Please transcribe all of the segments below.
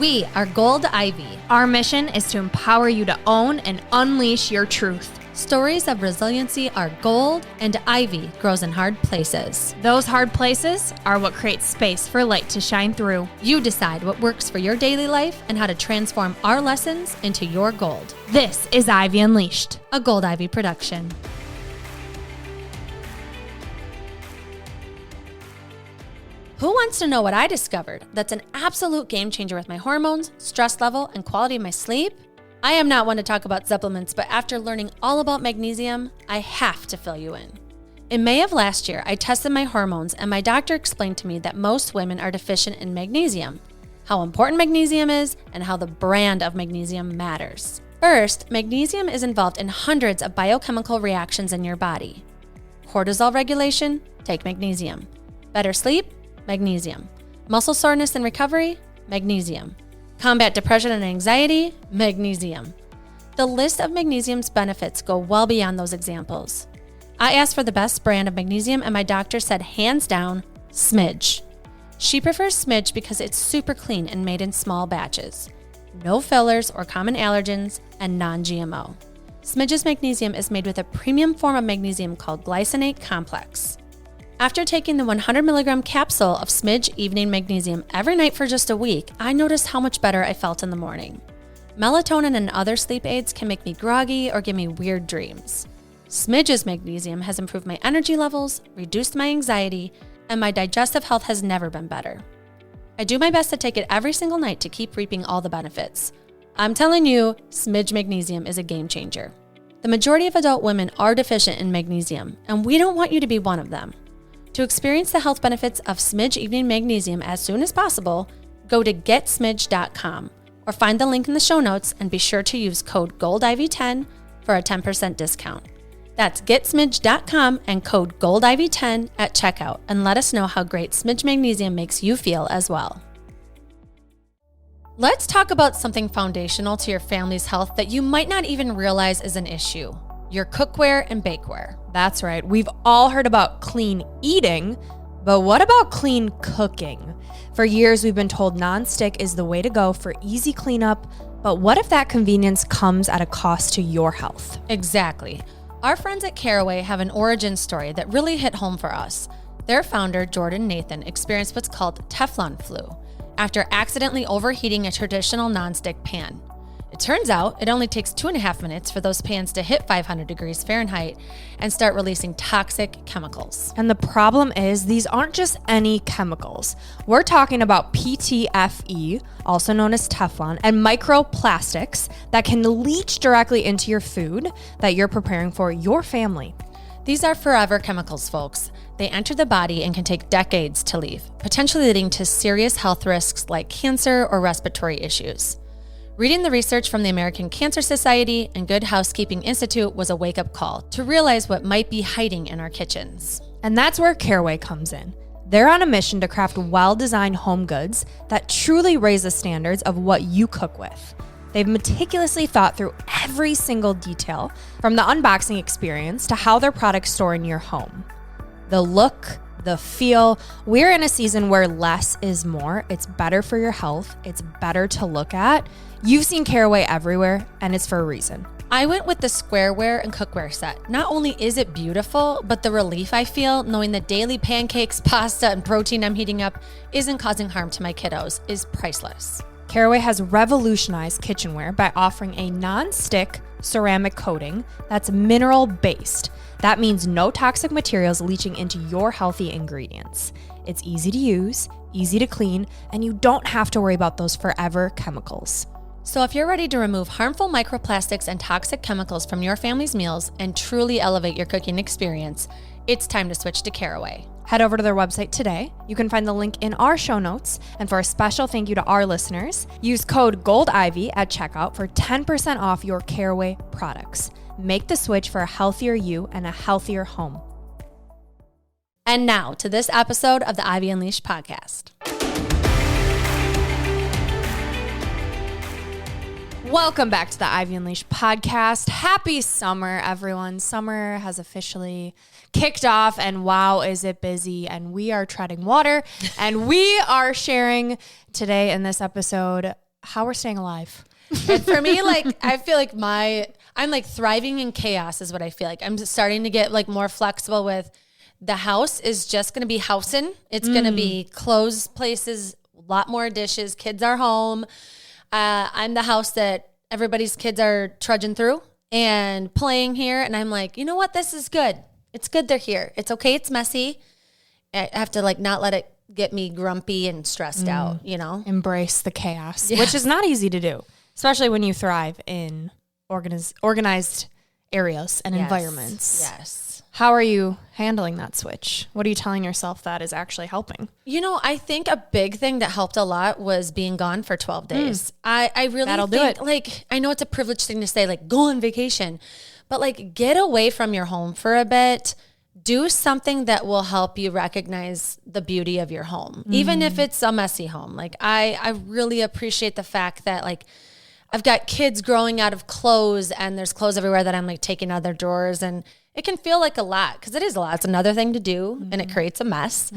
We are Gold Ivy. Our mission is to empower you to own and unleash your truth. Stories of resiliency are gold, and ivy grows in hard places. Those hard places are what create space for light to shine through. You decide what works for your daily life and how to transform our lessons into your gold. This is Ivy Unleashed, a Gold Ivy production. Who wants to know what I discovered that's an absolute game changer with my hormones, stress level, and quality of my sleep? I am not one to talk about supplements, but after learning all about magnesium, I have to fill you in. In May of last year, I tested my hormones and my doctor explained to me that most women are deficient in magnesium, how important magnesium is, and how the brand of magnesium matters. First, magnesium is involved in hundreds of biochemical reactions in your body. Cortisol regulation, take magnesium. Better sleep, magnesium. Muscle soreness and recovery, magnesium. Combat depression and anxiety, magnesium. The list of magnesium's benefits go well beyond those examples. I asked for the best brand of magnesium and my doctor said hands down, Smidge. She prefers Smidge because it's super clean and made in small batches. No fillers or common allergens and non-GMO. Smidge's magnesium is made with a premium form of magnesium called glycinate complex. After taking the 100 milligram capsule of Smidge Evening Magnesium every night for just a week, I noticed how much better I felt in the morning. Melatonin and other sleep aids can make me groggy or give me weird dreams. Smidge's magnesium has improved my energy levels, reduced my anxiety, and my digestive health has never been better. I do my best to take it every single night to keep reaping all the benefits. I'm telling you, Smidge Magnesium is a game changer. The majority of adult women are deficient in magnesium, and we don't want you to be one of them. To experience the health benefits of Smidge Evening Magnesium as soon as possible, go to getsmidge.com or find the link in the show notes and be sure to use code GOLDIVY10 for a 10% discount. That's getsmidge.com and code GOLDIVY10 at checkout and let us know how great Smidge Magnesium makes you feel as well. Let's talk about something foundational to your family's health that you might not even realize is an issue: your cookware and bakeware. That's right. We've all heard about clean eating, but what about clean cooking? For years, we've been told nonstick is the way to go for easy cleanup, but what if that convenience comes at a cost to your health? Exactly. Our friends at Caraway have an origin story that really hit home for us. Their founder, Jordan Nathan, experienced what's called Teflon flu after accidentally overheating a traditional nonstick pan. It turns out it only takes 2.5 minutes for those pans to hit 500 degrees Fahrenheit and start releasing toxic chemicals. And the problem is these aren't just any chemicals. We're talking about PTFE, also known as Teflon, and microplastics that can leach directly into your food that you're preparing for your family. These are forever chemicals, folks. They enter the body and can take decades to leave, potentially leading to serious health risks like cancer or respiratory issues. Reading the research from the American Cancer Society and Good Housekeeping Institute was a wake-up call to realize what might be hiding in our kitchens. And that's where Caraway comes in. They're on a mission to craft well-designed home goods that truly raise the standards of what you cook with. They've meticulously thought through every single detail, from the unboxing experience to how their products store in your home. The look, the feel. We're in a season where less is more. It's better for your health. It's better to look at. You've seen Caraway everywhere, and it's for a reason. I went with the squareware and cookware set. Not only is it beautiful, but the relief I feel knowing the daily pancakes, pasta, and protein I'm heating up isn't causing harm to my kiddos is priceless. Caraway has revolutionized kitchenware by offering a non-stick ceramic coating that's mineral-based. That means no toxic materials leaching into your healthy ingredients. It's easy to use, easy to clean, and you don't have to worry about those forever chemicals. So if you're ready to remove harmful microplastics and toxic chemicals from your family's meals and truly elevate your cooking experience, it's time to switch to Caraway. Head over to their website today. You can find the link in our show notes. And for a special thank you to our listeners, use code GOLDIVY at checkout for 10% off your Caraway products. Make the switch for a healthier you and a healthier home. And now to this episode of the Ivy Unleashed podcast. Welcome back to the Ivy Unleashed podcast. Happy summer, everyone. Summer has officially kicked off, and wow, is it busy. And we are treading water, and we are sharing today in this episode how we're staying alive. And for me, like, I feel like I'm like thriving in chaos is what I feel like. I'm just starting to get like more flexible with the house is just going to be housing. It's going to be closed places, a lot more dishes. Kids are home. I'm the house that everybody's kids are trudging through and playing here. And I'm like, you know what? This is good. It's good they're here. It's okay. It's messy. I have to like not let it get me grumpy and stressed out, you know? Embrace the chaos, which is not easy to do, especially when you thrive in organized areas and environments. Yes. How are you handling that switch? What are you telling yourself that is actually helping? You know, I think a big thing that helped a lot was being gone for 12 days. I really That'll think, do it. like, I know it's a privileged thing to say, like, go on vacation, but like, get away from your home for a bit. Do something that will help you recognize the beauty of your home, even if it's a messy home. Like, I really appreciate the fact that, like, I've got kids growing out of clothes and there's clothes everywhere that I'm like taking out of their drawers, and it can feel like a lot because it is a lot. It's another thing to do and it creates a mess.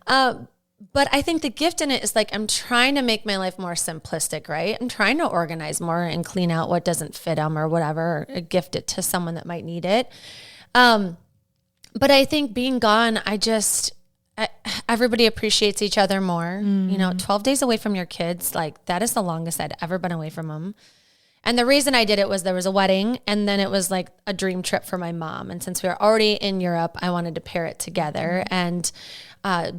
But I think the gift in it is like, I'm trying to make my life more simplistic, right? I'm trying to organize more and clean out what doesn't fit them or whatever, or gift it to someone that might need it. But I think being gone, everybody appreciates each other more. You know, 12 days away from your kids, like that is the longest I'd ever been away from them. And the reason I did it was there was a wedding and then it was like a dream trip for my mom. And since we were already in Europe, I wanted to pair it together. And my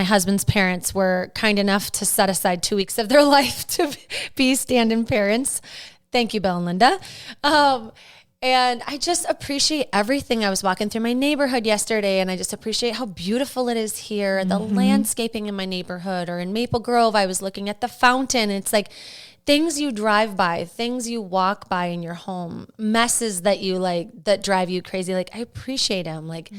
husband's parents were kind enough to set aside 2 weeks of their life to be stand-in parents. Thank you, Bill and Linda. And I just appreciate everything. I was walking through my neighborhood yesterday and I just appreciate how beautiful it is here. The landscaping in my neighborhood, or in Maple Grove, I was looking at the fountain. It's like things you drive by, things you walk by in your home, messes that you like, that drive you crazy. Like, I appreciate them. Like,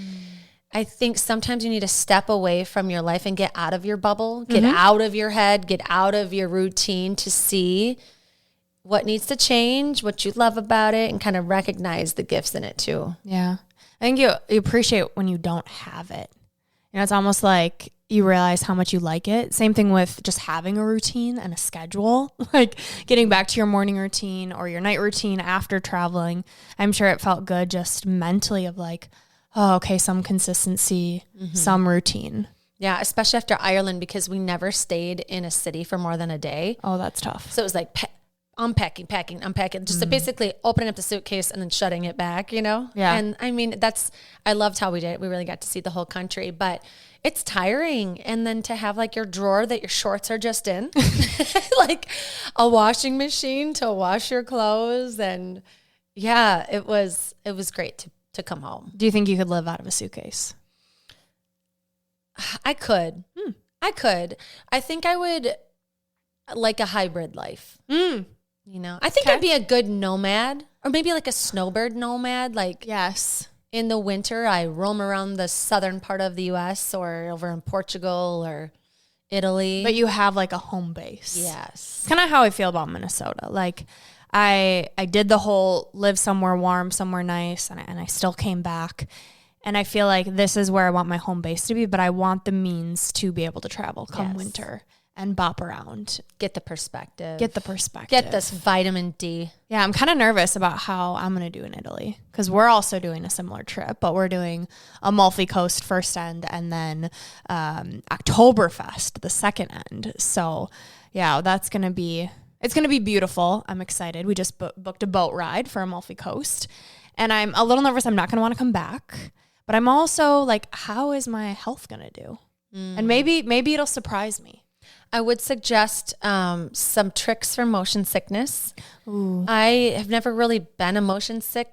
I think sometimes you need to step away from your life and get out of your bubble, get out of your head, get out of your routine to see what needs to change, what you love about it, and kind of recognize the gifts in it too. Yeah. I think you appreciate when you don't have it. You know, it's almost like you realize how much you like it. Same thing with just having a routine and a schedule, like getting back to your morning routine or your night routine after traveling. I'm sure it felt good just mentally of like, oh, okay, some consistency, some routine. Yeah, especially after Ireland, because we never stayed in a city for more than a day. Oh, that's tough. So it was like unpacking, unpacking, just basically opening up the suitcase and then shutting it back, you know? Yeah. And I mean, I loved how we did it. We really got to see the whole country, but it's tiring. And then to have like your drawer that your shorts are just in, like a washing machine to wash your clothes. And yeah, it was great to come home. Do you think you could live out of a suitcase? I could. I think I would like a hybrid life. You know, I think I'd be a good nomad, or maybe like a snowbird nomad. Like, yes, in the winter, I roam around the southern part of the U.S. or over in Portugal or Italy. But you have like a home base. Yes. Kind of how I feel about Minnesota. Like, I did the whole live somewhere warm, somewhere nice, and I still came back. And I feel like this is where I want my home base to be, but I want the means to be able to travel come winter and bop around. Get the perspective. Get this vitamin D. Yeah, I'm kind of nervous about how I'm going to do in Italy because we're also doing a similar trip, but we're doing Amalfi Coast first end and then Oktoberfest the second end. So yeah, it's going to be beautiful. I'm excited. We just booked a boat ride for Amalfi Coast and I'm a little nervous. I'm not going to want to come back, but I'm also like, how is my health going to do? And maybe it'll surprise me. I would suggest some tricks for motion sickness. Ooh. I have never really been a motion sick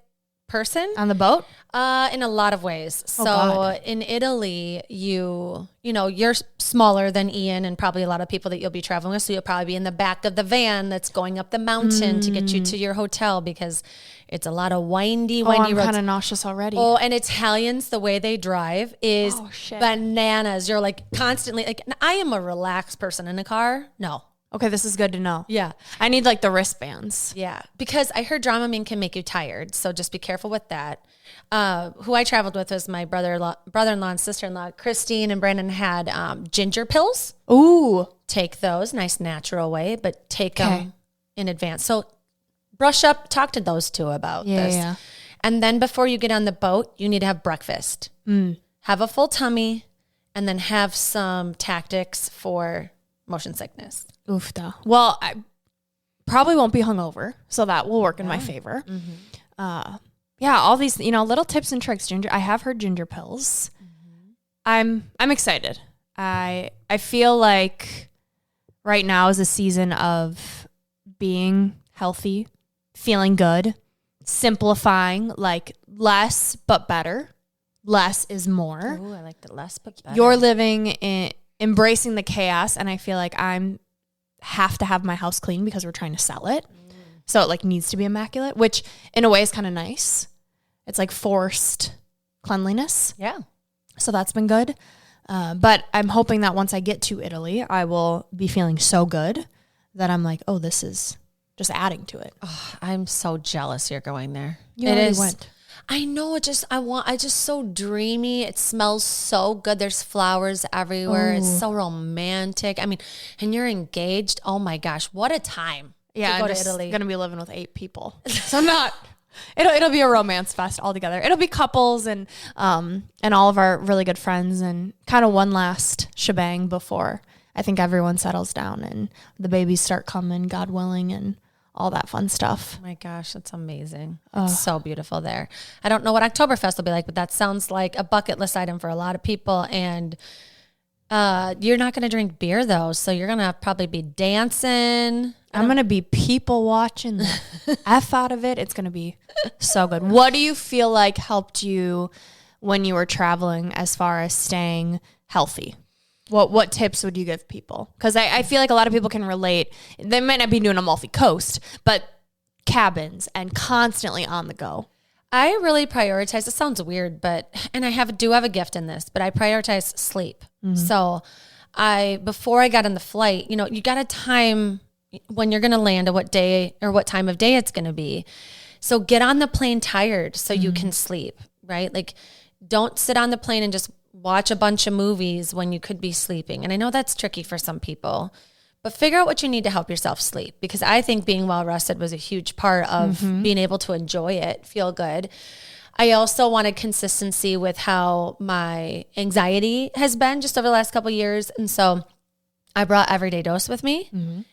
person. On the boat? In a lot of ways. Oh, so God. in Italy, you know, you're smaller than Ian and probably a lot of people that you'll be traveling with. So you'll probably be in the back of the van that's going up the mountain to get you to your hotel because it's a lot of windy I'm roads. kind of nauseous already. Oh, and Italians, the way they drive is bananas. You're like constantly like, I am a relaxed person in a car. No. Okay, this is good to know. Yeah. I need like the wristbands. Yeah. Because I heard Dramamine can make you tired. So just be careful with that. Who I traveled with was my brother-in-law and sister-in-law. Christine and Brandon had ginger pills. Ooh. take those nice natural way, but take them in advance. So brush up, talk to those two about this. Yeah. And then before you get on the boat, you need to have breakfast. Have a full tummy, and then have some tactics for motion sickness. Oofda. Well, I probably won't be hungover, so that will work in my favor. All these, little tips and tricks. Ginger, I have heard ginger pills. I'm excited. I feel like right now is a season of being healthy, feeling good, simplifying, like less but better. Less is more. Oh, I like the less but better. You're living in embracing the chaos, and I feel like have to have my house clean because we're trying to sell it. So it like needs to be immaculate, which in a way is kind of nice. It's like forced cleanliness. Yeah. So that's been good. But I'm hoping that once I get to Italy, I will be feeling so good that I'm like, oh, this is just adding to it. Oh, I'm so jealous you're going there. You already went. I know. I just so dreamy. It smells so good. There's flowers everywhere. Ooh. It's so romantic. I mean, and you're engaged. Oh my gosh, what a time! Yeah, to go I'm to Italy. Gonna be living with 8 people, so it'll be a romance fest altogether. It'll be couples and all of our really good friends and kind of one last shebang before I think everyone settles down and the babies start coming, God willing, and all that fun stuff. Oh my gosh, that's amazing. It's so beautiful there. I don't know what Oktoberfest will be like, but that sounds like a bucket list item for a lot of people. And you're not going to drink beer, though, so you're going to probably be dancing. I'm going to be people watching the F out of it. It's going to be so good. What do you feel like helped you when you were traveling as far as staying healthy? What tips would you give people? Because I feel like a lot of people can relate. They might not be doing Amalfi Coast, but cabins and constantly on the go. I really prioritize, it sounds weird, and I do have a gift in this, but I prioritize sleep. So before I got on the flight, you got to time when you're going to land, what day or what time of day it's going to be. So get on the plane tired so you can sleep, right? Like, don't sit on the plane and just watch a bunch of movies when you could be sleeping. And I know that's tricky for some people, but figure out what you need to help yourself sleep, because I think being well rested was a huge part of being able to enjoy it, feel good. I also wanted consistency with how my anxiety has been just over the last couple of years. And so I brought Everyday Dose with me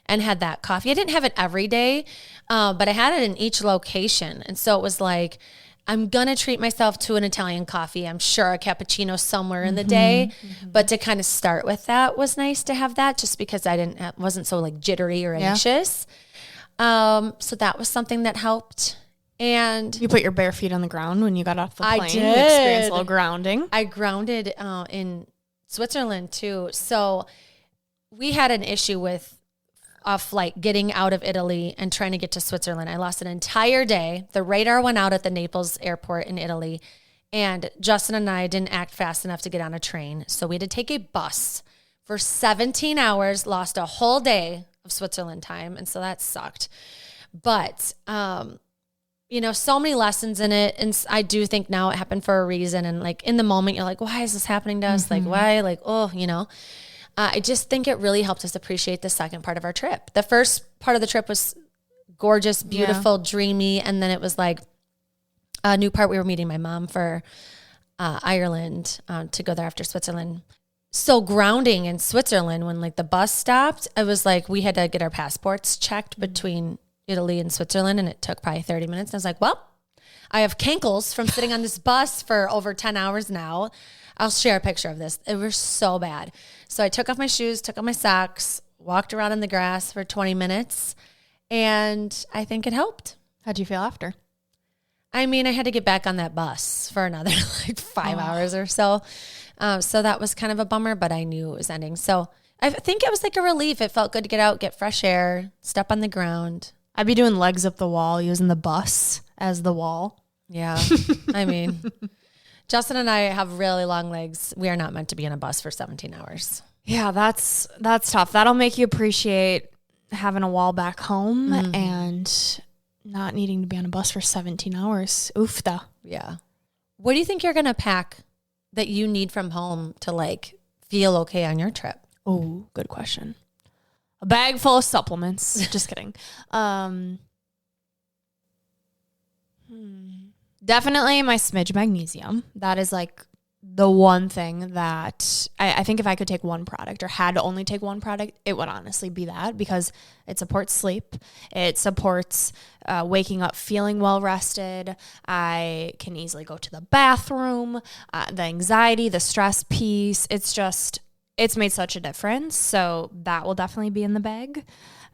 and had that coffee. I didn't have it every day, but I had it in each location. And so it was like, I'm going to treat myself to an Italian coffee. I'm sure a cappuccino somewhere in the day, but to kind of start with that was nice to have that, just because I wasn't so like jittery or anxious. So that was something that helped. And you put your bare feet on the ground when you got off the plane. I did. You experienced a little grounding. I grounded in Switzerland too. So we had an issue with a flight getting out of Italy and trying to get to Switzerland. I lost an entire day. The radar went out at the Naples airport in Italy, and Justin and I didn't act fast enough to get on a train. So we had to take a bus for 17 hours, lost a whole day of Switzerland time. And so that sucked. But, so many lessons in it. And I do think now it happened for a reason. And like in the moment, you're like, why is this happening to us? Like, why? Like, I just think it really helped us appreciate the second part of our trip. The first part of the trip was gorgeous, beautiful, dreamy. And then it was like a new part. We were meeting my mom for Ireland to go there after Switzerland. So grounding in Switzerland, when like the bus stopped, it was like we had to get our passports checked between Italy and Switzerland. And it took probably 30 minutes. And I was like, well, I have cankles from sitting on this bus for over 10 hours now. I'll share a picture of this. It was so bad. So I took off my shoes, took off my socks, walked around in the grass for 20 minutes, and I think it helped. How'd you feel after? I mean, I had to get back on that bus for another like 5 hours or so. So that was kind of a bummer, but I knew it was ending. So I think it was like a relief. It felt good to get out, get fresh air, step on the ground. I'd be doing legs up the wall, using the bus as the wall. Yeah. I mean... Justin and I have really long legs. We are not meant to be in a bus for 17 hours. Yeah, that's tough. That'll make you appreciate having a wall back home and not needing to be on a bus for 17 hours. Oofda. Yeah. What do you think you're going to pack that you need from home to like feel okay on your trip? Oh, good question. a bag full of supplements. Just kidding. Definitely my smidge magnesium. That is like the one thing that I think if I could take one product or had to only take one product, it would honestly be that, because it supports sleep. It supports waking up feeling well rested. I can easily go to the bathroom. The anxiety, the stress piece, it's made such a difference. So that will definitely be in the bag.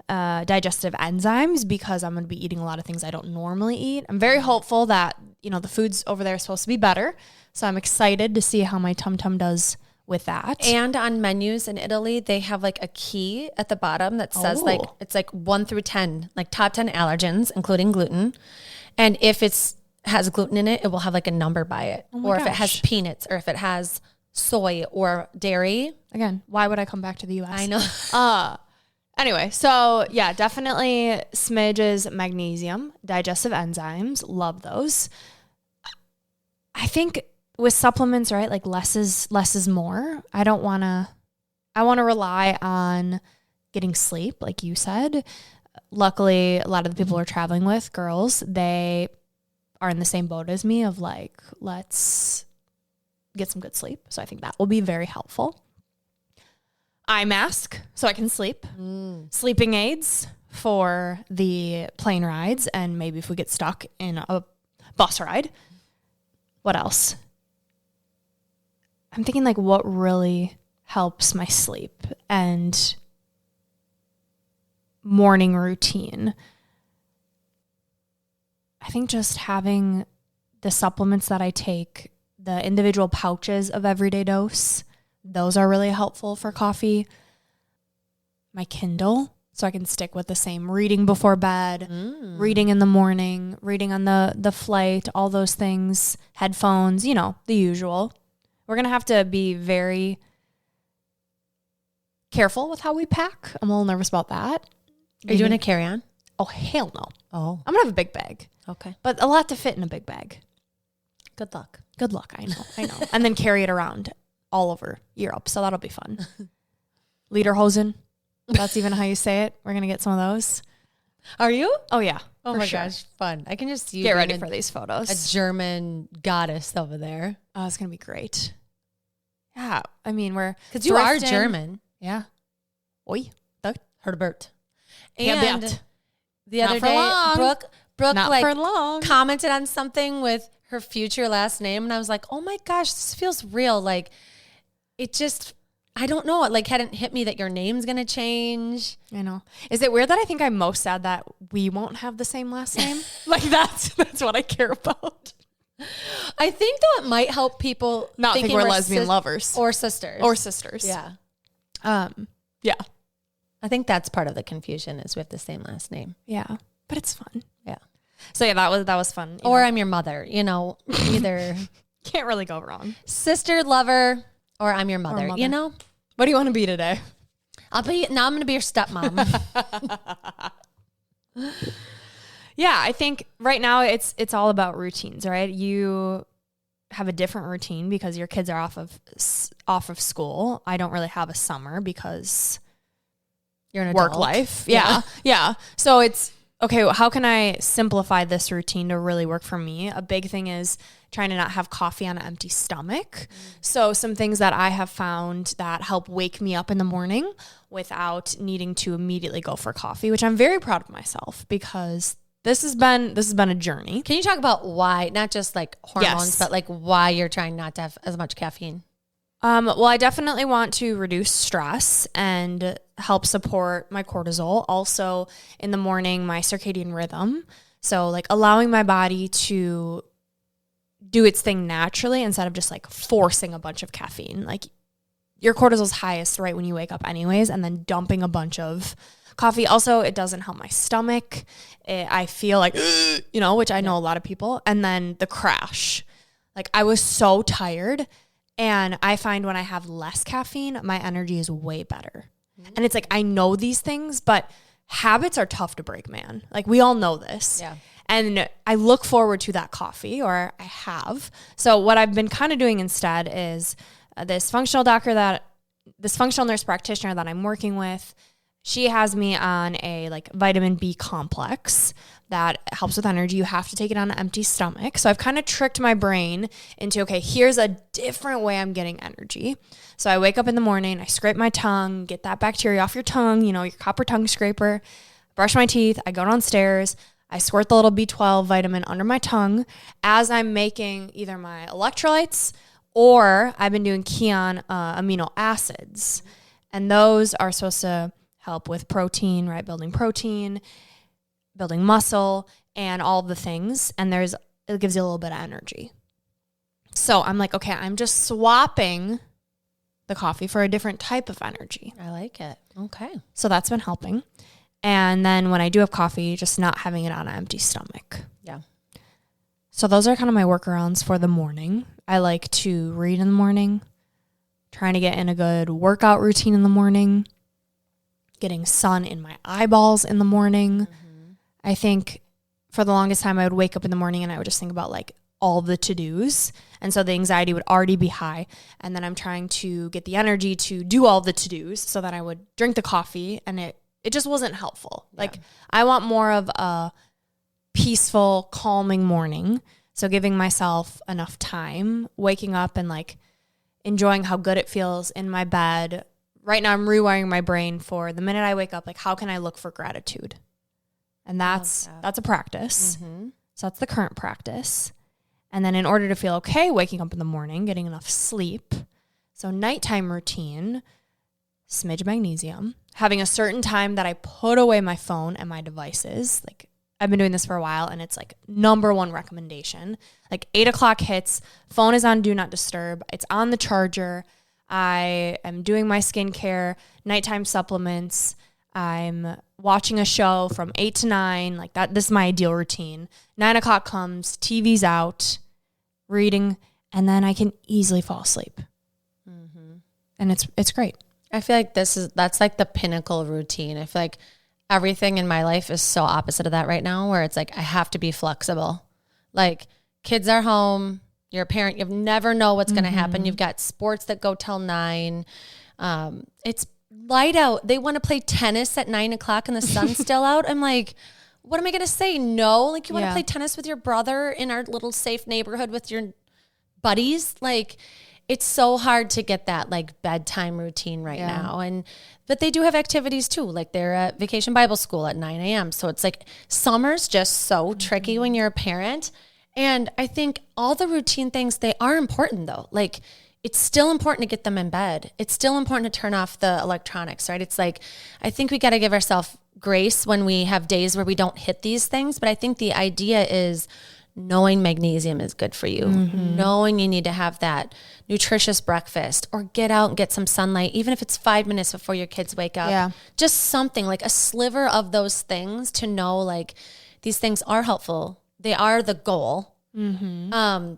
Digestive enzymes, because I'm going to be eating a lot of things I don't normally eat. I'm very hopeful that, the foods over there are supposed to be better. So I'm excited to see how my Tum Tum does with that. And on menus in Italy, they have like a key at the bottom that says like, it's like 1 through 10, like top 10 allergens, including gluten. And if it has gluten in it, it will have like a number by it. Or if it has peanuts, or if it has soy or dairy. Again, why would I come back to the US? I know. Anyway, so yeah, definitely smidges, magnesium, digestive enzymes. Love those. I think with supplements, right? Like less is more. I want to rely on getting sleep, like you said. Luckily, a lot of the people we're traveling with, girls, they are in the same boat as me of like, let's get some good sleep. So I think that will be very helpful. Eye mask so I can sleep. Sleeping aids for the plane rides, and maybe if we get stuck in a bus ride. What else? I'm thinking like what really helps my sleep and morning routine. I think just having the supplements that I take, the individual pouches of everyday dose, those are really helpful for coffee. My Kindle, so I can stick with the same reading before bed, reading in the morning, reading on the flight, all those things, headphones, the usual. We're going to have to be very careful with how we pack. I'm a little nervous about that. Are you doing a carry-on? Oh, hell no. Oh. I'm going to have a big bag. Okay. But a lot to fit in a big bag. Good luck. Good luck, I know. And then carry it around all over Europe, so that'll be fun. Lederhosen, that's even how you say it. We're going to get some of those. Are you? Oh, yeah. Oh my gosh, fun. I can just see you get ready for these photos. A German goddess over there. Oh, it's going to be great. Yeah. I mean, because you are German. Yeah. Oi. Herbert. And the other day, Brooke Not like for long. commented on something with her future last name, and I was like, oh my gosh, this feels real. Like, it just, I don't know. It like hadn't hit me that your name's going to change. I know. Is it weird that I think I'm most sad that we won't have the same last name? Like that's what I care about. I think though it might help people not think we're lesbian lovers or sisters. Yeah. Yeah. I think that's part of the confusion is we have the same last name. Yeah. But it's fun. Yeah. So yeah, that was fun. Or I'm your mother, either can't really go wrong. Sister, lover, or I'm your mother, What do you want to be today? I'm going to be your stepmom. Yeah, I think right now it's all about routines, right? You have a different routine because your kids are off of school. I don't really have a summer because you're an work adult. life. Yeah. So it's okay, how can I simplify this routine to really work for me? A big thing is trying to not have coffee on an empty stomach. So some things that I have found that help wake me up in the morning without needing to immediately go for coffee, which I'm very proud of myself because this has been a journey. Can you talk about why, not just like hormones, but like why you're trying not to have as much caffeine? Well, I definitely want to reduce stress and help support my cortisol. Also, in the morning, my circadian rhythm. So, like allowing my body to do its thing naturally instead of just like forcing a bunch of caffeine. Like your cortisol's highest right when you wake up anyways, and then dumping a bunch of coffee. Also, it doesn't help my stomach. I feel like, which I know a lot of people. And then the crash. Like I was so tired. And I find when I have less caffeine, my energy is way better. And it's like, I know these things, but habits are tough to break, man. Like we all know this. Yeah. And I look forward to that coffee, or I have. So what I've been kind of doing instead is this functional nurse practitioner that I'm working with she has me on a like vitamin B complex that helps with energy. You have to take it on an empty stomach. So I've kind of tricked my brain into, okay, here's a different way I'm getting energy. So I wake up in the morning, I scrape my tongue, get that bacteria off your tongue, your copper tongue scraper, brush my teeth, I go downstairs, I squirt the little B12 vitamin under my tongue as I'm making either my electrolytes or I've been doing Kion amino acids. And those are supposed to help with protein, right? Building protein, building muscle, and all of the things. And it gives you a little bit of energy. So I'm like, okay, I'm just swapping the coffee for a different type of energy. I like it. Okay. So that's been helping. And then when I do have coffee, just not having it on an empty stomach. Yeah. So those are kind of my workarounds for the morning. I like to read in the morning, trying to get in a good workout routine in the morning, getting sun in my eyeballs in the morning. Mm-hmm. I think for the longest time I would wake up in the morning and I would just think about like all the to-dos. And so the anxiety would already be high. And then I'm trying to get the energy to do all the to-dos so that I would drink the coffee, and it just wasn't helpful. Yeah. Like I want more of a peaceful, calming morning. So giving myself enough time, waking up and like enjoying how good it feels in my bed. Right now I'm rewiring my brain for the minute I wake up, like how can I look for gratitude? And that's a practice. Mm-hmm. So that's the current practice. And then in order to feel okay waking up in the morning, getting enough sleep. So nighttime routine, smidge of magnesium, having a certain time that I put away my phone and my devices. Like I've been doing this for a while and it's like number one recommendation. Like 8:00 hits, phone is on do not disturb. It's on the charger. I am doing my skincare, nighttime supplements. I'm watching a show from 8 to 9, like that. This is my ideal routine. 9:00 comes, TV's out, reading, and then I can easily fall asleep. Mm-hmm. And it's great. I feel like that's like the pinnacle routine. I feel like everything in my life is so opposite of that right now, where it's like I have to be flexible. Like kids are home. You're a parent. You never know what's going to happen. You've got sports that go till 9. It's light out. They want to play tennis at 9:00 and the sun's still out. I'm like, what am I going to say? No. Like you want to play tennis with your brother in our little safe neighborhood with your buddies. Like it's so hard to get that like bedtime routine right now. But they do have activities too. Like they're at Vacation Bible School at 9 a.m. So it's like summer's just so tricky when you're a parent. And I think all the routine things, they are important though. Like it's still important to get them in bed. It's still important to turn off the electronics, right? It's like, I think we got to give ourselves grace when we have days where we don't hit these things. But I think the idea is knowing magnesium is good for you, knowing you need to have that nutritious breakfast or get out and get some sunlight, even if it's 5 minutes before your kids wake up. Yeah. Just something like a sliver of those things to know like these things are helpful. They are the goal. Mm-hmm.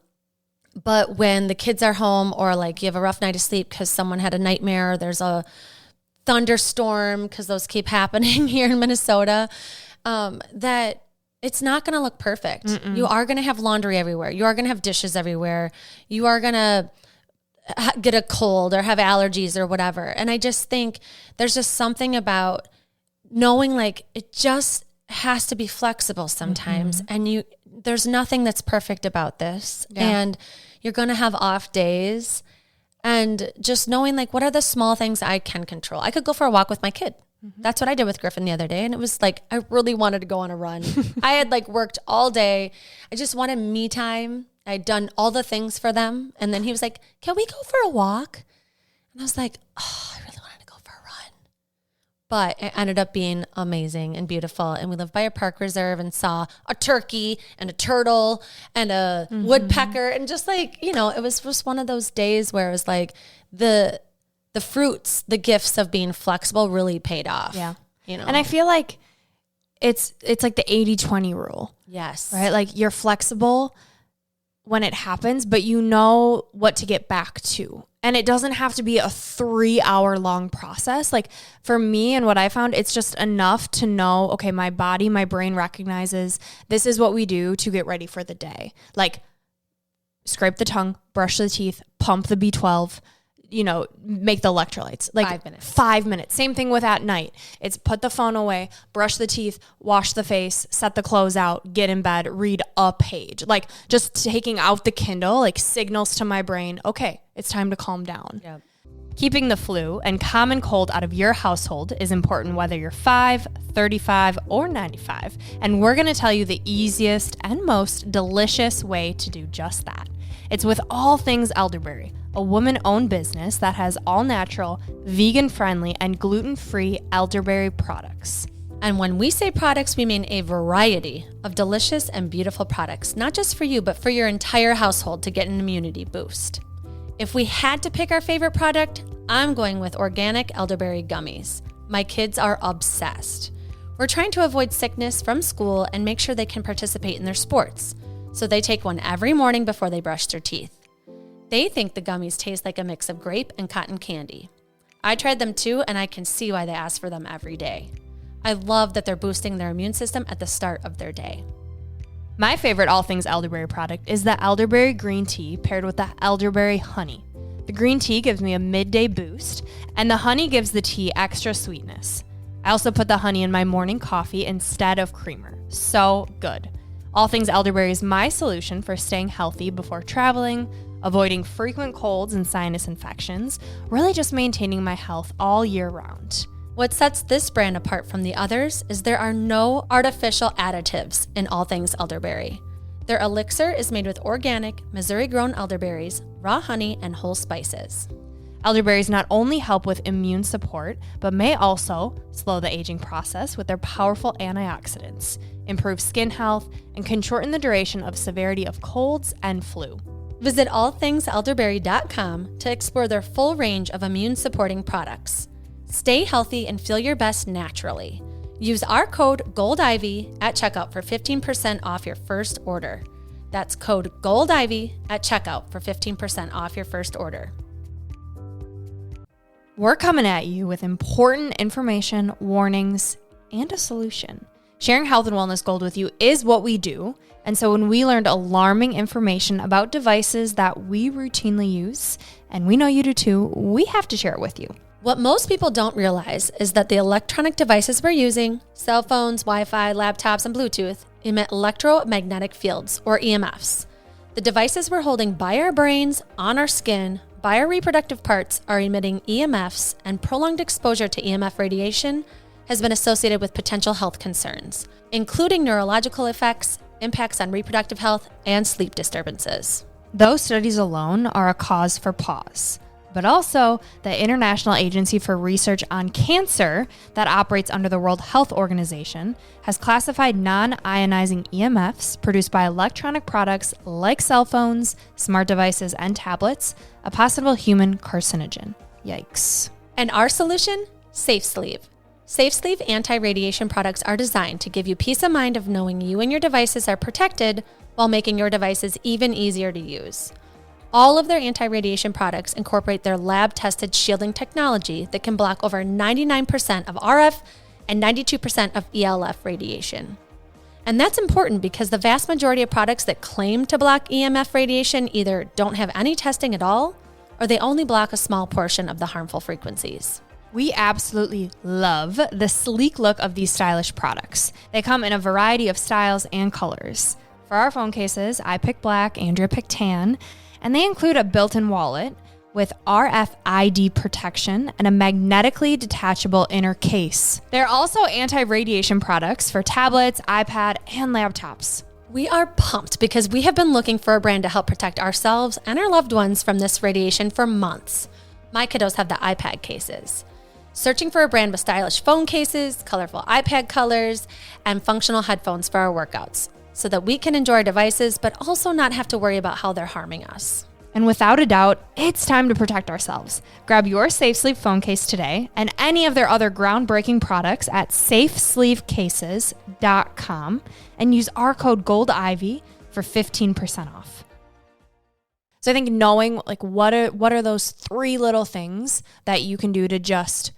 But when the kids are home or like you have a rough night of sleep because someone had a nightmare, there's a thunderstorm because those keep happening here in Minnesota, that it's not going to look perfect. Mm-mm. You are going to have laundry everywhere. You are going to have dishes everywhere. You are going to get a cold or have allergies or whatever. And I just think there's just something about knowing like it just has to be flexible sometimes. And there's nothing that's perfect about this. Yeah. And you're going to have off days, and just knowing like, what are the small things I can control? I could go for a walk with my kid. That's what I did with Griffin the other day. And it was like, I really wanted to go on a run. I had like worked all day. I just wanted me time. I'd done all the things for them. And then he was like, can we go for a walk? And I was like, oh, I really wanted to go for a run. But it ended up being amazing and beautiful. And we lived by a park reserve and saw a turkey and a turtle and a woodpecker. And just like, it was just one of those days where it was like the fruits, the gifts of being flexible really paid off. Yeah. And I feel like it's like the 80-20 rule. Yes. Right? Like you're flexible when it happens, but you know what to get back to. And it doesn't have to be a 3-hour long process. Like for me and what I found, it's just enough to know, okay, my body, my brain recognizes this is what we do to get ready for the day. Like scrape the tongue, brush the teeth, pump the B12, make the electrolytes. Like 5 minutes. 5 minutes. Same thing with at night. It's put the phone away, brush the teeth, wash the face, set the clothes out, get in bed, read a page. Like just taking out the Kindle, like signals to my brain, okay, it's time to calm down. Yep. Keeping the flu and common cold out of your household is important whether you're 5, 35, or 95. And we're going to tell you the easiest and most delicious way to do just that. It's with All Things Elderberry, a woman-owned business that has all-natural, vegan-friendly, and gluten-free elderberry products. And when we say products, we mean a variety of delicious and beautiful products, not just for you, but for your entire household to get an immunity boost. If we had to pick our favorite product, I'm going with organic elderberry gummies. My kids are obsessed. We're trying to avoid sickness from school and make sure they can participate in their sports. So they take one every morning before they brush their teeth. They think the gummies taste like a mix of grape and cotton candy. I tried them too, and I can see why they ask for them every day. I love that they're boosting their immune system at the start of their day. My favorite All Things Elderberry product is the elderberry green tea paired with the elderberry honey. The green tea gives me a midday boost, and the honey gives the tea extra sweetness. I also put the honey in my morning coffee instead of creamer. So good. All Things Elderberry is my solution for staying healthy before traveling, avoiding frequent colds and sinus infections, really just maintaining my health all year round. What sets this brand apart from the others is there are no artificial additives in All Things Elderberry. Their elixir is made with organic, Missouri-grown elderberries, raw honey, and whole spices. Elderberries not only help with immune support, but may also slow the aging process with their powerful antioxidants, improve skin health, and can shorten the duration of severity of colds and flu. Visit allthingselderberry.com to explore their full range of immune-supporting products. Stay healthy and feel your best naturally. Use our code GOLDIVY at checkout for 15% off your first order. That's code GOLDIVY at checkout for 15% off your first order. We're coming at you with important information, warnings, and a solution. Sharing health and wellness gold with you is what we do. And so when we learned alarming information about devices that we routinely use, and we know you do too, we have to share it with you. What most people don't realize is that the electronic devices we're using, cell phones, Wi-Fi, laptops, and Bluetooth, emit electromagnetic fields, or EMFs. The devices we're holding by our brains, on our skin, by our reproductive parts are emitting EMFs, and prolonged exposure to EMF radiation has been associated with potential health concerns, including neurological effects, impacts on reproductive health, and sleep disturbances. Those studies alone are a cause for pause. But also, the International Agency for Research on Cancer that operates under the World Health Organization has classified non-ionizing EMFs produced by electronic products like cell phones, smart devices, and tablets a possible human carcinogen. Yikes. And our solution? SafeSleeve. SafeSleeve anti-radiation products are designed to give you peace of mind of knowing you and your devices are protected while making your devices even easier to use. All of their anti-radiation products incorporate their lab-tested shielding technology that can block over 99% of RF and 92% of ELF radiation. And that's important because the vast majority of products that claim to block EMF radiation either don't have any testing at all, or they only block a small portion of the harmful frequencies. We absolutely love the sleek look of these stylish products. They come in a variety of styles and colors. For our phone cases, I picked black, Andrea picked tan, and they include a built-in wallet with RFID protection and a magnetically detachable inner case. They're also anti-radiation products for tablets, iPad, and laptops. We are pumped because we have been looking for a brand to help protect ourselves and our loved ones from this radiation for months. My kiddos have the iPad cases. Searching for a brand with stylish phone cases, colorful iPad colors, and functional headphones for our workouts, so that we can enjoy our devices, but also not have to worry about how they're harming us. And without a doubt, it's time to protect ourselves. Grab your SafeSleeve phone case today and any of their other groundbreaking products at safesleevecases.com and use our code GOLDIVY for 15% off. So I think knowing what are those three little things that you can do to just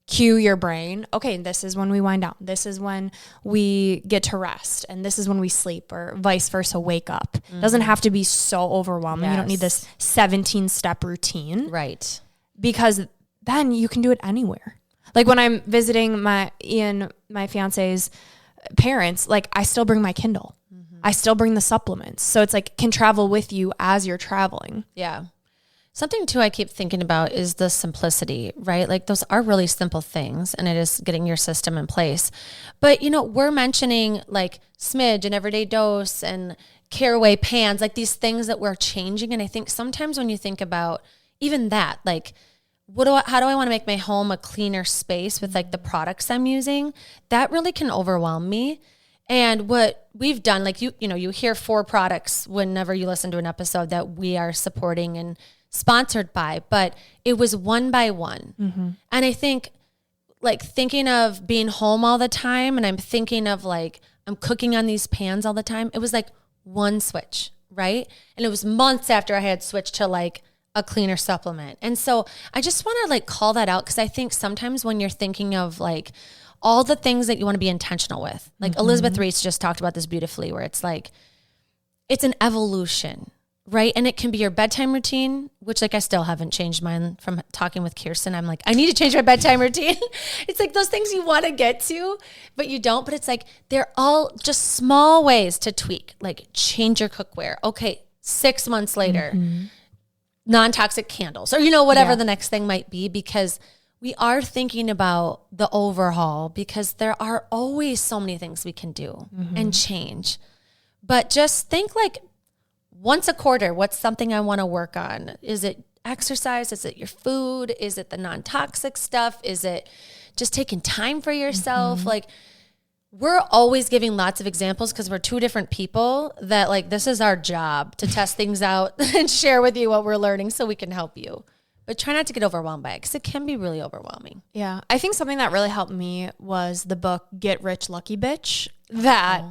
cue your brain, okay, this is when we wind down, this is when we get to rest, and this is when we sleep, or vice versa, wake up. It doesn't have to be so overwhelming. Yes. You don't need this 17-step routine. Right. because then you can do it anywhere. Like when I'm visiting my fiance's parents, like I still bring my Kindle. I still bring the supplements. So it's like can travel with you as you're traveling. Yeah. Something too I keep thinking about is the simplicity, right? Like those are really simple things and it is getting your system in place. But, we're mentioning like Smidge and Everyday Dose and Caraway pans, like these things that we're changing. And I think sometimes when you think about even that, like how do I want to make my home a cleaner space with like the products I'm using? That really can overwhelm me. And what we've done, like you hear 4 products whenever you listen to an episode that we are supporting and sponsored by, but it was one by one. And I think like thinking of being home all the time and I'm thinking of like, I'm cooking on these pans all the time. It was like one switch, right? And it was months after I had switched to like a cleaner supplement. And so I just want to like call that out because I think sometimes when you're thinking of like all the things that you want to be intentional with, like Elizabeth Reese just talked about this beautifully where it's like, it's an evolution, right? And it can be your bedtime routine, which like I still haven't changed mine from talking with Kirsten. I'm like, I need to change my bedtime routine. It's like those things you want to get to, but you don't. But it's like, they're all just small ways to tweak, like change your cookware. Okay, 6 months later, non-toxic candles or, whatever the next thing might be, because we are thinking about the overhaul because there are always so many things we can do and change. But just think like once a quarter, what's something I want to work on? Is it exercise? Is it your food? Is it the non-toxic stuff? Is it just taking time for yourself? Like we're always giving lots of examples because we're 2 different people that like, this is our job to test things out and share with you what we're learning so we can help you. But try not to get overwhelmed by it because it can be really overwhelming. Yeah. I think something that really helped me was the book Get Rich Lucky Bitch that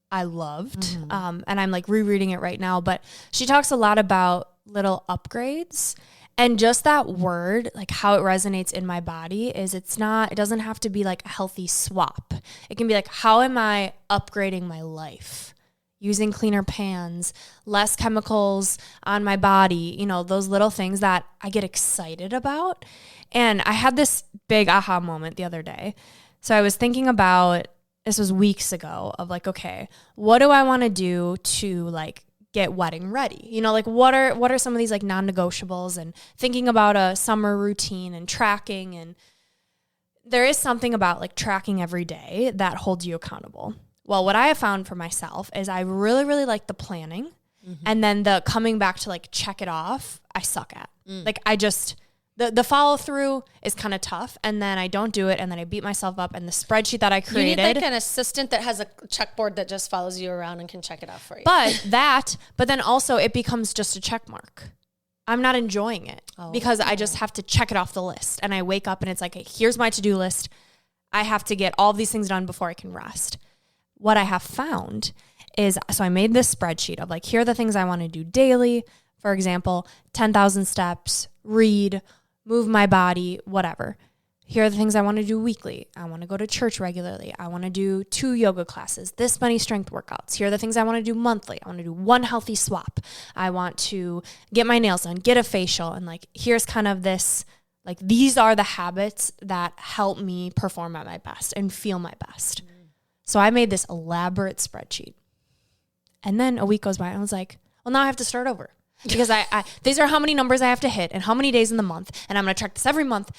I loved. And I'm like rereading it right now. But she talks a lot about little upgrades. And just that word, like how it resonates in my body is it doesn't have to be like a healthy swap. It can be like, how am I upgrading my life? Using cleaner pans, less chemicals on my body, those little things that I get excited about. And I had this big aha moment the other day. So I was thinking about, this was weeks ago, of like, okay, what do I want to do to like get wedding ready? Like what are some of these like non-negotiables, and thinking about a summer routine and tracking. And there is something about like tracking every day that holds you accountable. Well, what I have found for myself is I really, really like the planning, and then the coming back to like check it off, I suck at. Like I just, the follow through is kind of tough, and then I don't do it, and then I beat myself up, and the spreadsheet that I created. You need like an assistant that has a checkboard that just follows you around and can check it off for you. But then also it becomes just a check mark. I'm not enjoying it because I just have to check it off the list, and I wake up and it's like, hey, here's my to-do list. I have to get all these things done before I can rest. What I have found is, so I made this spreadsheet of like, here are the things I want to do daily. For example, 10,000 steps, read, move my body, whatever. Here are the things I want to do weekly. I want to go to church regularly. I want to do 2 yoga classes, this many strength workouts. Here are the things I want to do monthly. I want to do 1 healthy swap. I want to get my nails done, get a facial. And like, here's kind of this, like, these are the habits that help me perform at my best and feel my best. So I made this elaborate spreadsheet. And then a week goes by and I was like, well, now I have to start over because I these are how many numbers I have to hit and how many days in the month. And I'm going to track this every month.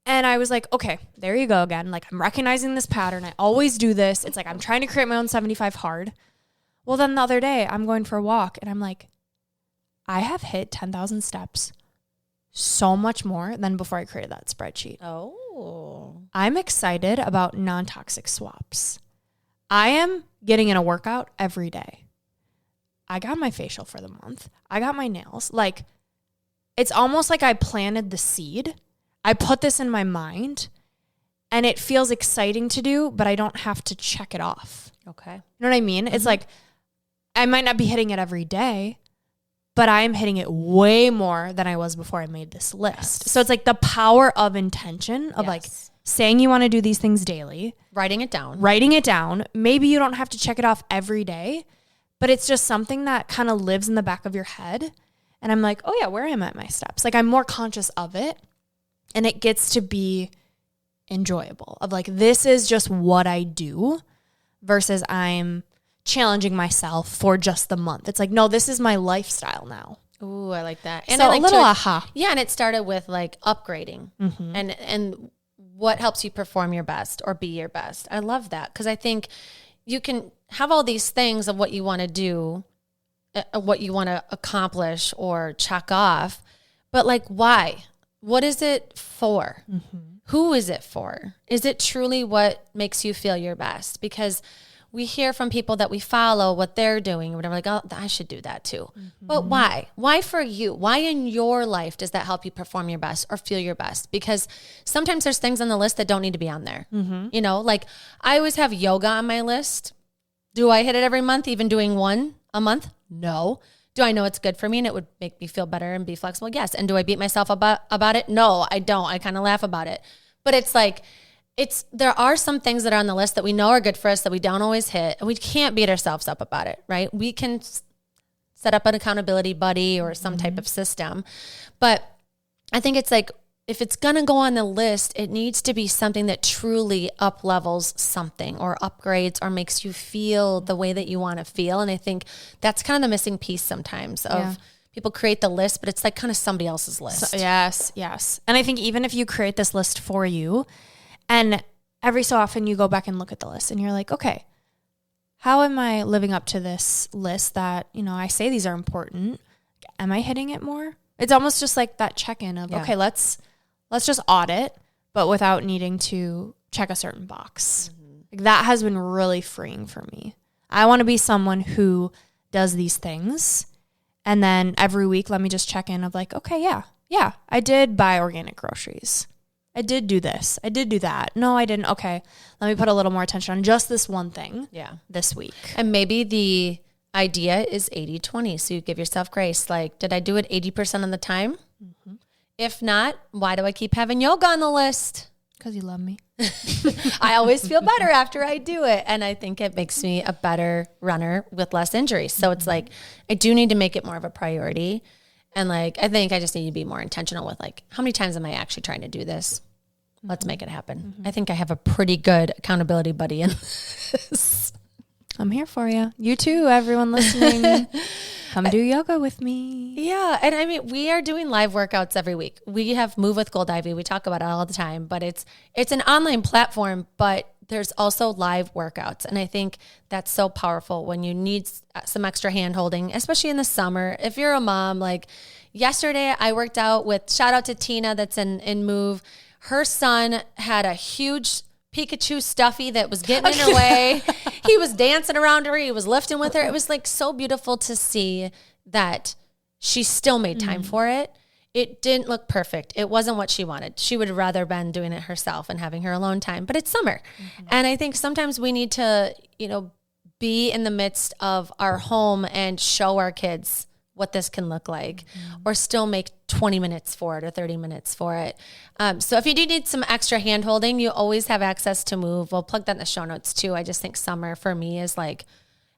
And I was like, okay, there you go again. Like, I'm recognizing this pattern. I always do this. It's like, I'm trying to create my own 75 hard. Well, then the other day I'm going for a walk and I'm like, I have hit 10,000 steps so much more than before I created that spreadsheet. Oh, I'm excited about non-toxic swaps. I am getting in a workout every day. I got my facial for the month. I got my nails. Like, it's almost like I planted the seed. I put this in my mind and it feels exciting to do, but I don't have to check it off. Okay. You know what I mean? Mm-hmm. It's like, I might not be hitting it every day, but I am hitting it way more than I was before I made this list. Yes. So it's like the power of intention of like saying you want to do these things daily. Writing it down. Maybe you don't have to check it off every day, but it's just something that kind of lives in the back of your head. And I'm like, oh yeah, where am I at my steps? Like, I'm more conscious of it. And it gets to be enjoyable of like, this is just what I do versus I'm challenging myself for just the month. It's like, no, this is my lifestyle now. Ooh, I like that. And So I like a little aha. Yeah, and it started with like upgrading and what helps you perform your best or be your best. I love that because I think you can have all these things of what you want to do, what you want to accomplish or check off, but like why? What is it for? Who is it for? Is it truly what makes you feel your best? Because we hear from people that we follow what they're doing, and we're like, oh, I should do that too. But why? Why for you? Why in your life does that help you perform your best or feel your best? Because sometimes there's things on the list that don't need to be on there. You know, like I always have yoga on my list. Do I hit it every month, even doing one a month? No. Do I know it's good for me and it would make me feel better and be flexible? Yes. And do I beat myself about it? No, I don't. I kind of laugh about it. But it's like, there are some things that are on the list that we know are good for us that we don't always hit, and we can't beat ourselves up about it, right? We can set up an accountability buddy or some type of system. But I think it's like, if it's going to go on the list, it needs to be something that truly up levels something or upgrades or makes you feel the way that you want to feel. And I think that's kind of the missing piece sometimes of people create the list, but it's like kind of somebody else's list. So, yes. And I think even if you create this list for you, and every so often you go back and look at the list and you're like, okay, how am I living up to this list that, you know, I say these are important. Am I hitting it more? It's almost just like that check-in of, okay, let's just audit, but without needing to check a certain box. Like that has been really freeing for me. I want to be someone who does these things. And then every week, let me just check in of like, okay, yeah, I did buy organic groceries. I did do this. I did do that. No, I didn't. Okay, let me put a little more attention on just this one thing this week. And maybe the idea is 80-20. So you give yourself grace. Like, did I do it 80% of the time? If not, why do I keep having yoga on the list? Because you love me. I always feel better after I do it. And I think it makes me a better runner with less injuries. So it's like, I do need to make it more of a priority. And like, I think I just need to be more intentional with like, how many times am I actually trying to do this? Let's make it happen. I think I have a pretty good accountability buddy in this. I'm here for you. You too, everyone listening. Come do yoga with me. Yeah. And I mean, we are doing live workouts every week. We have Move with Gold Ivy. We talk about it all the time, but it's an online platform, but there's also live workouts. And I think that's so powerful when you need some extra hand holding, especially in the summer. If you're a mom, like yesterday I worked out with, shout out to Tina that's in Move. Her son had a huge Pikachu stuffy that was getting in her way. He was dancing around her. He was lifting with her. It was like so beautiful to see that she still made time for it. It didn't look perfect. It wasn't what she wanted. She would have rather been doing it herself and having her alone time, but it's summer. And I think sometimes we need to, you know, be in the midst of our home and show our kids what this can look like, or still make 20 minutes for it or 30 minutes for it. So if you do need some extra hand holding, you always have access to Move. We'll plug that in the show notes too. I just think summer for me is like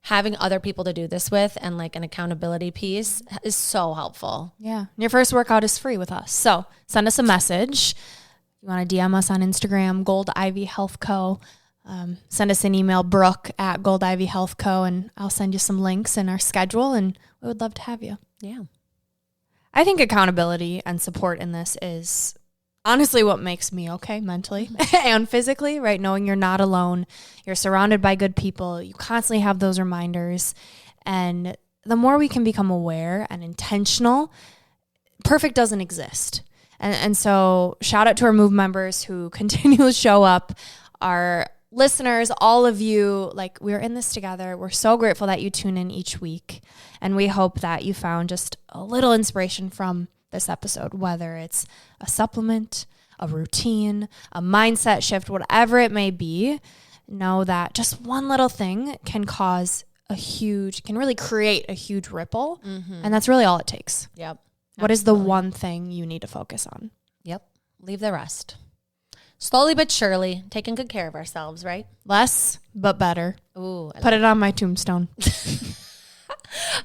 having other people to do this with, and like an accountability piece is so helpful. Yeah. Your first workout is free with us. So send us a message. You want to DM us on Instagram, Gold Ivy Health Co. Send us an email, Brooke@Gold Ivy Health Co. And I'll send you some links in our schedule, and we would love to have you. Yeah. I think accountability and support in this is honestly what makes me okay mentally and physically, right? Knowing you're not alone, you're surrounded by good people, you constantly have those reminders. And the more we can become aware and intentional, perfect doesn't exist. And so shout out to our Move members who continue to show up, our listeners, all of you. Like, we're in this together. We're so grateful that you tune in each week. And we hope that you found just a little inspiration from this episode, whether it's a supplement, a routine, a mindset shift, whatever it may be. Know that just one little thing can really create a huge ripple. And that's really all it takes. Yep. What is the one thing you need to focus on? Yep. Leave the rest. Slowly but surely, taking good care of ourselves, right? Less, but better. Ooh. Put it on my tombstone.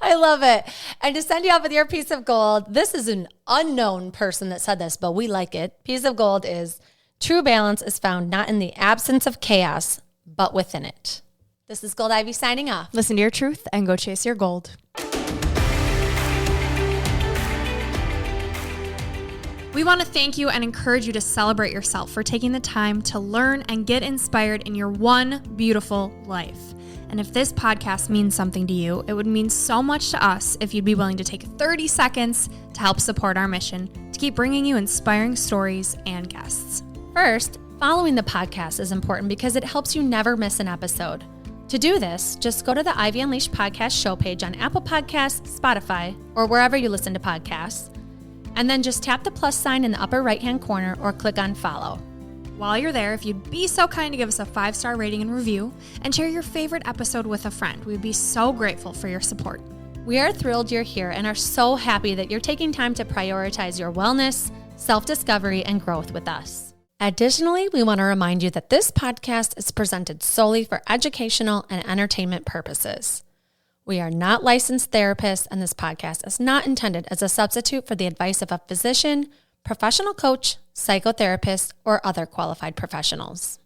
I love it. And to send you off with your piece of gold, this is an unknown person that said this, but we like it. Piece of gold is true balance is found not in the absence of chaos, but within it. This is Gold Ivy signing off. Listen to your truth and go chase your gold. We want to thank you and encourage you to celebrate yourself for taking the time to learn and get inspired in your one beautiful life. And if this podcast means something to you, it would mean so much to us if you'd be willing to take 30 seconds to help support our mission to keep bringing you inspiring stories and guests. First, following the podcast is important because it helps you never miss an episode. To do this, just go to the Ivy Unleashed podcast show page on Apple Podcasts, Spotify, or wherever you listen to podcasts, and then just tap the plus sign in the upper right-hand corner or click on follow. While you're there, if you'd be so kind to give us a 5-star rating and review and share your favorite episode with a friend, we'd be so grateful for your support. We are thrilled you're here and are so happy that you're taking time to prioritize your wellness, self-discovery, and growth with us. Additionally, we want to remind you that this podcast is presented solely for educational and entertainment purposes. We are not licensed therapists, and this podcast is not intended as a substitute for the advice of a physician, professional coach, psychotherapist, or other qualified professionals.